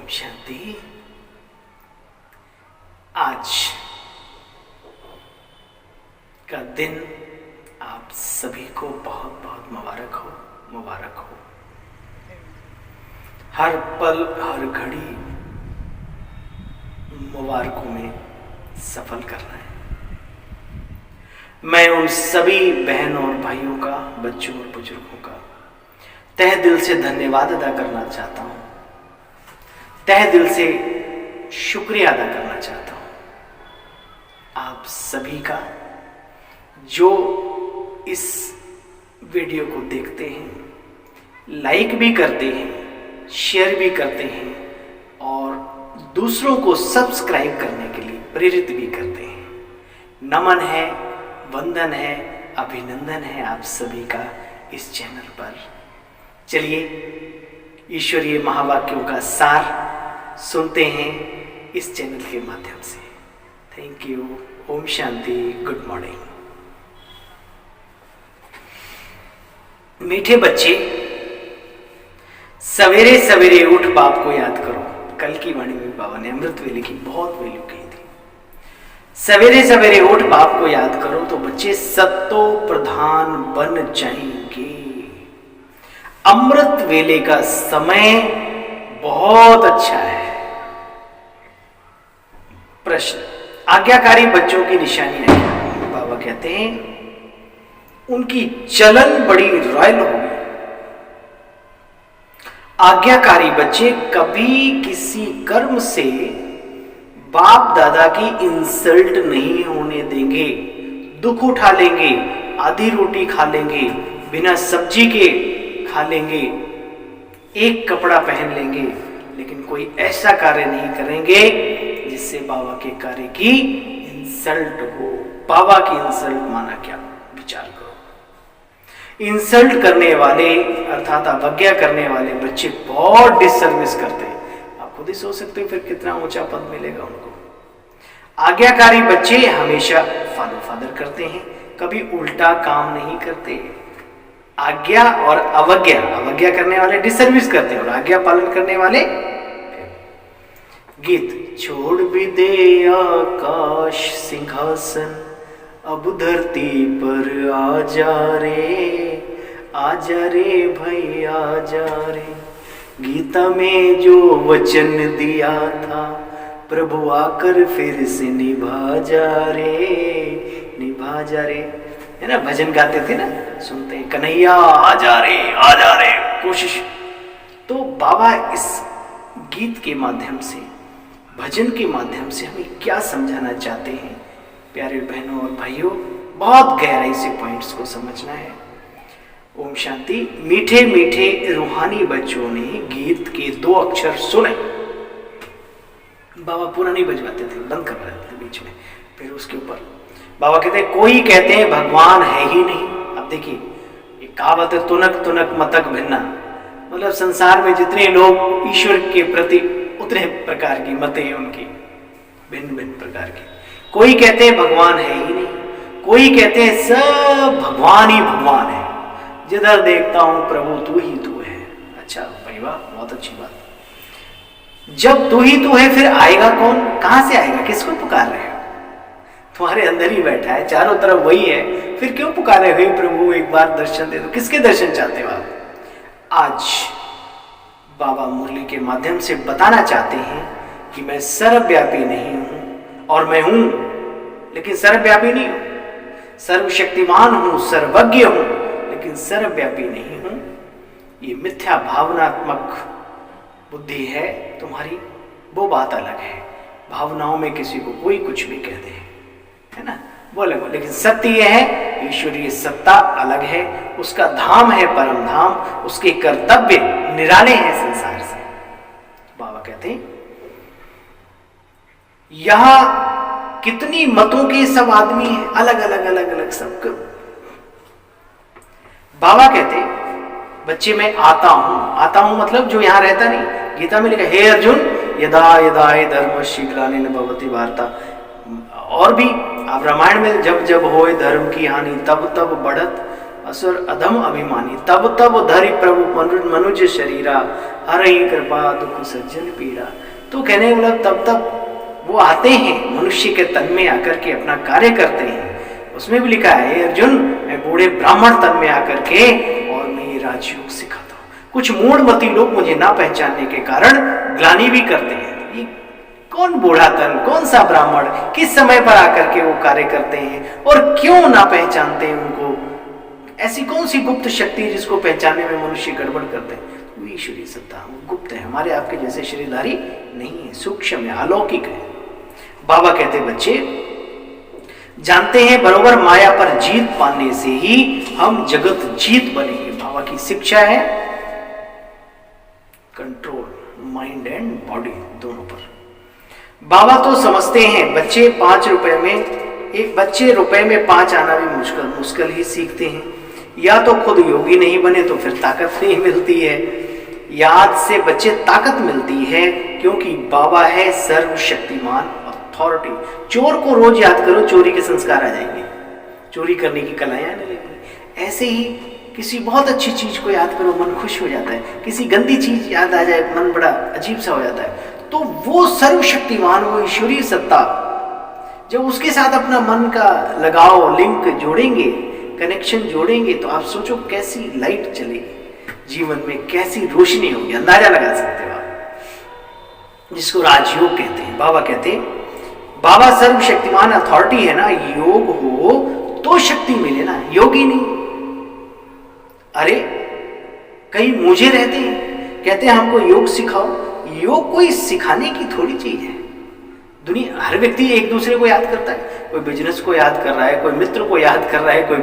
ओम शांति। आज का दिन आप सभी को बहुत बहुत मुबारक हो। हर पल हर घड़ी मुबारकों में सफल करना है। मैं उन सभी बहनों और भाइयों का, बच्चों और बुजुर्गों का तहे दिल से धन्यवाद अदा करना चाहता हूँ, तहे दिल से शुक्रिया अदा करना चाहता हूँ आप सभी का, जो इस वीडियो को देखते हैं, लाइक भी करते हैं, शेयर भी करते हैं और दूसरों को सब्सक्राइब करने के लिए प्रेरित भी करते हैं। नमन है, वंदन है, अभिनंदन है आप सभी का इस चैनल पर। चलिए ईश्वरीय महावाक्यों का सार सुनते हैं इस चैनल के माध्यम से। Thank you. ओम शांति। Good morning. मीठे बच्चे, सवेरे सवेरे उठ बाप को याद करो। कल की वाणी में बाबा ने अमृत वेले की बहुत वैल्यू कही थी। सवेरे सवेरे उठ बाप को याद करो तो बच्चे सत्तो प्रधान बन जाएंगे। अमृत वेले का समय बहुत अच्छा है। प्रश्न, आज्ञाकारी बच्चों की निशानियां क्या? बाबा कहते हैं उनकी चलन बड़ी रॉयल होगी। आज्ञाकारी बच्चे कभी किसी कर्म से बाप दादा की इंसल्ट नहीं होने देंगे। दुख उठा लेंगे, आधी रोटी खा लेंगे, बिना सब्जी के खा लेंगे, एक कपड़ा पहन लेंगे, लेकिन कोई ऐसा कार्य नहीं करेंगे जिससे बाबा के कार्य की इंसल्ट हो। बाबा की इंसल्ट माना क्या? विचार करो। इंसल्ट करने वाले अर्थात अवज्ञा करने वाले बच्चे बहुत डिससर्विस करते हैं। आप खुद ही सोच सकते हो फिर कितना ऊंचा पद मिलेगा उनको। आज्ञाकारी बच्चे हमेशा फॉलो फादर करते हैं, कभी उल्टा काम नहीं करते। आज्ञा और अवज्ञा, अवज्ञा करने वाले डिसर्विस करते हैं और आज्ञा पालन करने वाले। गीत, छोड़ भी दे आकाश सिंहासन, अब धरती पर आजा रे भाई आजा रे। गीता में जो वचन दिया था प्रभु आकर फिर से निभा जा रे, है ना? भजन गाते थे ना, सुनते हैं, कन्हैया आजा रे, कोशिश। तो बाबा इस गीत के माध्यम से, भजन के माध्यम से हमें क्या समझाना चाहते हैं? प्यारे बहनों और भाइयों, बहुत गहराई से पॉइंट्स को समझना है। ओम शांति। मीठे मीठे रूहानी बच्चों ने गीत के 2 अक्षर सुने। बाबा पूरा नहीं बजवाते थे, बंद कर रहे थे बीच में। फिर उसके ऊपर बाबा कहते हैं कोई कहते हैं भगवान है ही नहीं। अब देखिए, ये कहावत है, तुनक तुनक मतक भिन्ना, मतलब संसार में जितने लोग ईश्वर के प्रति उतने प्रकार की मतें हैं उनकी, भिन्न भिन्न प्रकार की। कोई कहते हैं भगवान है ही नहीं, कोई कहते हैं सब भगवान ही भगवान है, जिधर देखता हूं प्रभु तू ही तू है। अच्छा भाई वाह, बहुत अच्छी बात। जब तू ही तू है फिर आएगा कौन? कहां से आएगा? किसको पुकार रहे हो? तुम्हारे अंदर ही बैठा है, चारों तरफ वही है, फिर क्यों पुकारे हुए प्रभु एक बार दर्शन दे दो? किसके दर्शन चाहते हो आप? आज बाबा मुरली के माध्यम से बताना चाहते हैं कि मैं सर्वव्यापी नहीं हूं, और मैं हूं लेकिन सर्वव्यापी नहीं हूं। सर्वशक्तिमान हूं, सर्वज्ञ हूं, लेकिन सर्वव्यापी नहीं हूं। ये मिथ्या भावनात्मक बुद्धि है तुम्हारी, वो बात अलग है। भावनाओं में किसी को कोई कुछ भी कह दे, है ना, बोले, लेकिन सत्य यह है, ईश्वरीय सत्ता अलग है, उसका धाम है परम धाम, उसके कर्तव्य निराले हैं संसार से। बाबा कहते हैं यहां कितनी मतों के सब आदमी हैं, अलग अलग सब। बाबा कहते हैं बच्चे मैं आता हूं मतलब जो यहां रहता नहीं। गीता में लिखा, हे अर्जुन यदा यदा धर्मस्य ग्लानिर्न भवति वार्ता। और भी आप रामायण में, जब जब होए धर्म की हानि तब तब बढ़त असुर अधम अभिमानी, तब तब धरि प्रभु मनुज शरीरा, हरहि कृपा दुख सज्जन पीड़ा। तो कहने मतलब तब तब वो आते हैं मनुष्य के तन में आकर के अपना कार्य करते हैं। उसमें भी लिखा है अर्जुन, मैं बूढ़े ब्राह्मण तन में आकर के और मैं ये राजयोग सिखाता हूँ। कुछ मूढ़मती लोग मुझे ना पहचानने के कारण ग्लानि भी करते हैं, ये कौन बूढ़ा तन, कौन सा ब्राह्मण, किस समय पर आकर के वो कार्य करते हैं और क्यों ना पहचानते हैं उनको, ऐसी कौन सी गुप्त शक्ति है जिसको पहचानने में मनुष्य गड़बड़ करते हैं। वो ईश्वरीय सत्ता, वो गुप्त है, हमारे आपके जैसे शरीरधारी नहीं है, सूक्ष्म है, अलौकिक है। बाबा कहते बच्चे जानते हैं बरोबर माया पर जीत पाने से ही हम जगत जीत बनेंगे। बाबा की शिक्षा है कंट्रोल माइंड एंड बॉडी दोनों पर। बाबा तो समझते हैं बच्चे 5 रुपए में, एक बच्चे रुपए में 5 आना भी मुश्किल ही सीखते हैं। या तो खुद योगी नहीं बने तो फिर ताकत नहीं मिलती है। याद से बच्चे ताकत मिलती है क्योंकि बाबा है सर्वशक्तिमान अथॉरिटी। चोर को रोज याद करो, चोरी के संस्कार आ जाएंगे, चोरी करने की कलाएं आने लगेंगी। ऐसे ही किसी बहुत अच्छी चीज को याद करो, मन खुश हो जाता है। किसी गंदी चीज याद आ जाए, मन बड़ा अजीब सा हो जाता है। तो वो सर्वशक्तिमान, वो ईश्वरीय सत्ता, जब उसके साथ अपना मन का लगाव, लिंक जोड़ेंगे, कनेक्शन जोड़ेंगे, तो आप सोचो कैसी लाइट चलेगी जीवन में, कैसी रोशनी होगी, अंदाजा लगा सकते हो आप, जिसको राजयोग कहते हैं। बाबा कहते हैं बाबा सर्वशक्तिमान अथॉरिटी है ना, योग हो तो शक्ति मिले ना, योगी नहीं। अरे कई मुझे रहते हैं, कहते हैं हमको योग सिखाओ। योग कोई सिखाने की थोड़ी चीज है। दुनिया, हर व्यक्ति एक दूसरे को याद करता है, कोई बिजनेस को याद कर रहा है, कोई मित्र को याद कर रहा है, कोई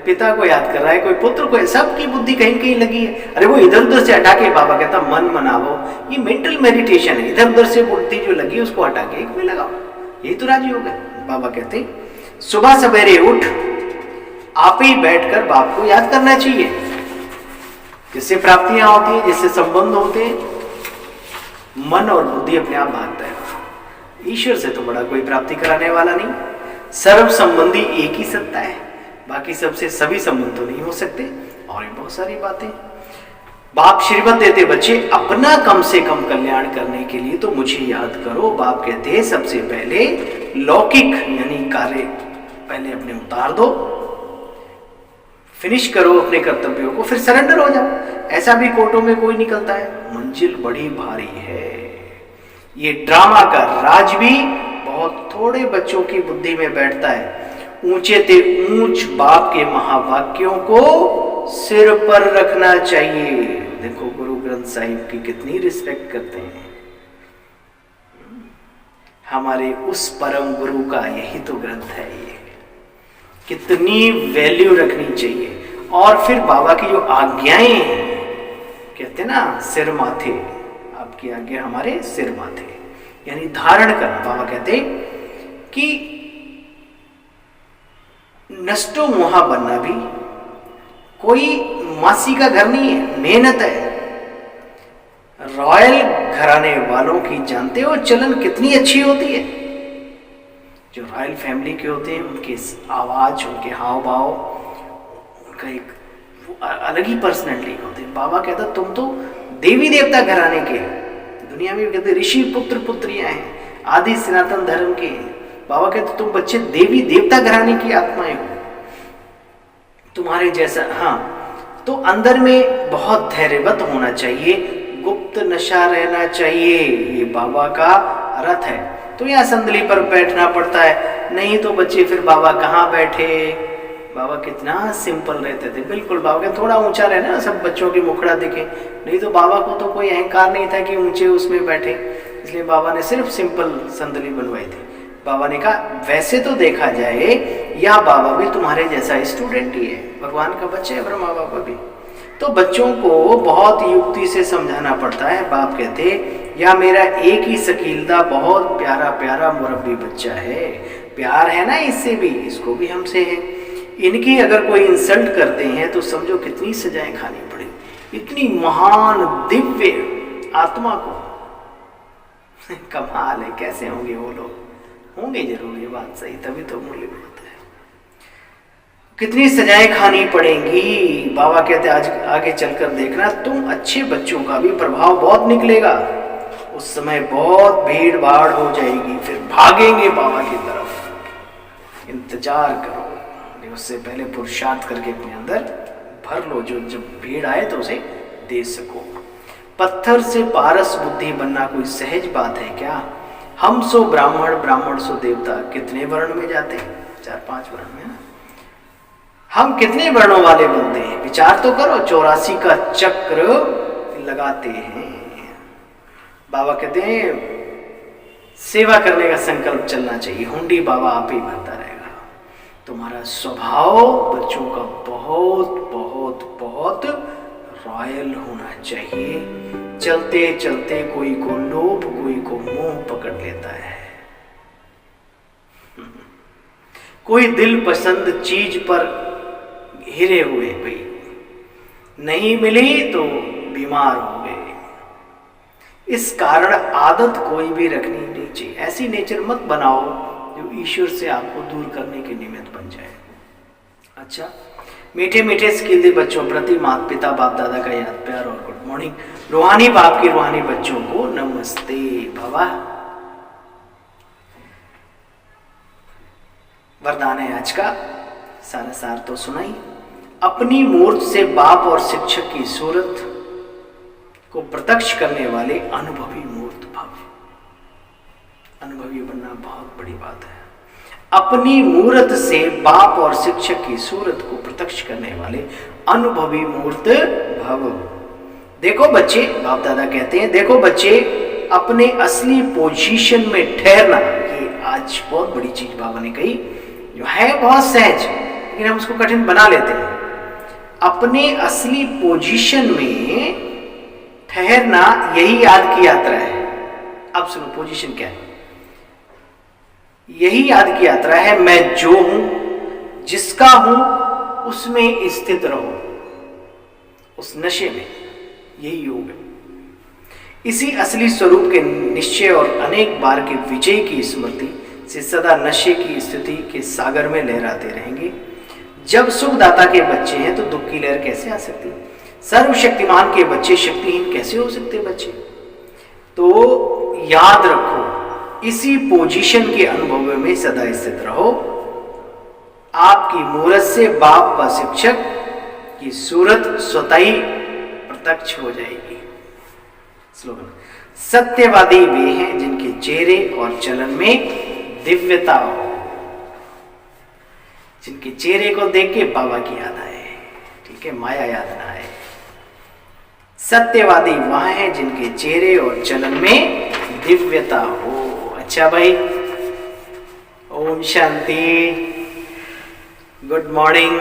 पिता को याद कर रहा है, कोई पुत्र को, सबकी बुद्धि कहीं कहीं लगी है। अरे वो इधर उधर से हटा के, बाबा कहता मन मनाओ, ये मेंटल मेडिटेशन है। इधर उधर से बुद्धि जो लगी है उसको हटा के एक में लगाओ, ये तो राजयोग है। बाबा कहते सुबह सवेरे उठ आप ही बैठकर बाप को याद करना चाहिए, जिससे प्राप्तियां होती है, जिससे संबंध होते हैं, मन और बुद्धि अपने आप भागता है। ईश्वर से तो बड़ा कोई प्राप्ति कराने वाला नहीं। सर्व संबंधी एक ही सत्ता है, बाकी सबसे सभी संबंध तो नहीं हो सकते। और भी बहुत सारी बातें बाप श्रीमत देते बच्चे, अपना कम से कम कल्याण करने के लिए तो मुझे याद करो। बाप कहते हैं सबसे पहले लौकिक यानी कार्य पहले अपने उतार दो, फिनिश करो अपने कर्तव्यों को, फिर सरेंडर हो जाओ। ऐसा भी कोर्टों में कोई निकलता है, मंजिल बड़ी भारी है। ये ड्रामा का राज भी बहुत थोड़े बच्चों की बुद्धि में बैठता है। ऊंचे ते ऊंच बाप के महावाक्यों को सिर पर रखना चाहिए। देखो गुरु ग्रंथ साहिब की कितनी रिस्पेक्ट करते हैं हमारे उस परम गुरु का, यही तो ग्रंथ है। ये कितनी वैल्यू रखनी चाहिए। और फिर बाबा की जो आज्ञाएं हैं, कहते हैं ना सिर माथे, आपकी आज्ञा हमारे सिर माथे, यानी धारण करना। बाबा कहते कि नष्टो मोहा बनना भी कोई मासी का घर नहीं है, मेहनत है। रॉयल घराने वालों की जानते हो चलन कितनी अच्छी होती है। जो रॉयल फैमिली के होते हैं उनके आवाज, उनके हाव भाव, उनका एक अलग ही पर्सनैलिटी होती है। बाबा कहता तुम तो देवी देवता घराने के, दुनिया में कहते ऋषि पुत्र पुत्रियां हैं, आदि सनातन धर्म के। बाबा कहते तुम बच्चे देवी देवता घराने की आत्माएं हो, तुम्हारे जैसा। हाँ, तो अंदर में बहुत धैर्यवत होना चाहिए, गुप्त नशा रहना चाहिए। ये बाबा का रथ है। तो यहाँ संदली पर बैठना पड़ता है, नहीं तो बच्चे फिर बाबा कहाँ बैठे। बाबा कितना सिंपल रहते थे, बिल्कुल। बाबा के थोड़ा ऊंचा रहना, सब बच्चों की मुखड़ा दिखे, नहीं तो बाबा को तो कोई अहंकार नहीं था कि ऊंचे उसमें बैठे, इसलिए बाबा ने सिर्फ सिंपल संदली बनवाई थी। बाबा ने कहा वैसे तो देखा जाए या बाबा भी तुम्हारे जैसा स्टूडेंट ही है, भगवान का बच्चा है ब्रह्मा बाबा भी। तो बच्चों को बहुत युक्ति से समझाना पड़ता है। बाप कहते या मेरा एक ही शकीलदा बहुत प्यारा प्यारा मुरब्बी बच्चा है, प्यार है ना इससे भी, इसको भी हमसे है। इनकी अगर कोई इंसल्ट करते हैं तो समझो कितनी सजाएं खानी पड़ी। इतनी महान दिव्य आत्मा को कमाल है, कैसे होंगे वो लोग, होंगे जरूर, ये बात सही, तभी तो मूल्य होता है। कितनी सजाएं खानी पड़ेंगी। बाबा कहते आज आगे चलकर देखना, तुम अच्छे बच्चों का भी प्रभाव बहुत निकलेगा। उस समय बहुत भीड़ भाड़ हो जाएगी, फिर भागेंगे बाबा की तरफ। इंतजार करो, उससे पहले पुरुषार्थ करके अपने अंदर भर लो, जो जब भीड़ आए तो उसे दे सको। पत्थर से पारस बुद्धि बनना कोई सहज बात है क्या? हम सो ब्राह्मण, ब्राह्मण सो देवता। कितने वर्ण में जाते हैं? 4-5 वर्ण में ना। हम कितने वर्णों वाले बनते हैं? विचार तो करो। 84 का चक्र लगाते हैं। बाबा कहते हैं सेवा करने का संकल्प चलना चाहिए। हुंडी बाबा आप ही भरता रहेगा। तुम्हारा स्वभाव बच्चों का बहुत बहुत बहुत रॉयल होना चाहिए। चलते चलते कोई को लोभ, कोई को मोह पकड़ लेता है। कोई दिल पसंद चीज पर हिरे हुए, भाई नहीं मिली तो बीमार हो गए। इस कारण आदत कोई भी रखनी नहीं चाहिए। ऐसी नेचर मत बनाओ जो ईश्वर से आपको दूर करने के निमित्त बन जाए। अच्छा, मीठे मीठे स्किल्ड बच्चों प्रति माता पिता बाप दादा का याद प्यार और गुड मॉर्निंग। रूहानी बाप की रूहानी बच्चों को नमस्ते बाबा। वरदान है आज का, सारा सार तो सुनाई। अपनी मूर्त से बाप और शिक्षक की सूरत को प्रत्यक्ष करने वाले अनुभवी मूर्त भव। अनुभवी बनना बहुत बड़ी बात है। अपनी मूर्त से बाप और शिक्षक की सूरत को प्रत्यक्ष करने वाले अनुभवी मूर्त भव। देखो बच्चे, बाप दादा कहते हैं देखो बच्चे, अपने असली पोजीशन में ठहरना। ये आज बहुत बड़ी चीज बाबा ने कही, जो है बहुत सहज लेकिन हम उसको कठिन बना लेते हैं। अपने असली पोजीशन में ठहरना, यही याद की यात्रा है। अब सुनो, पोजीशन क्या है? यही याद की यात्रा है। मैं जो हूं, जिसका हूं, उसमें स्थित रहो, उस नशे में। यही योग है। इसी असली स्वरूप के निश्चय और अनेक बार के विजय की स्मृति से सदा नशे की स्थिति के सागर में लहराते रहेंगे। जब सुखदाता के बच्चे हैं तो दुख की लहर कैसे आ सकती? सर्वशक्तिमान के बच्चे शक्तिहीन कैसे हो सकते बच्चे? तो याद रखो, इसी पोजीशन के अनुभव में सदा स्थित रहो। आपकी मूरत से बाप व शिक्षक की सूरत स्वतः ही प्रत्यक्ष हो जाएगी। स्लोगन, सत्यवादी वे हैं जिनके चेहरे और चलन में दिव्यता हो, जिनके चेहरे को देख के बाबा की याद आए, ठीक है, माया याद ना आए। सत्यवादी वह है जिनके चेहरे और चलन में दिव्यता हो। अच्छा भाई, ओम शांति, गुड मॉर्निंग।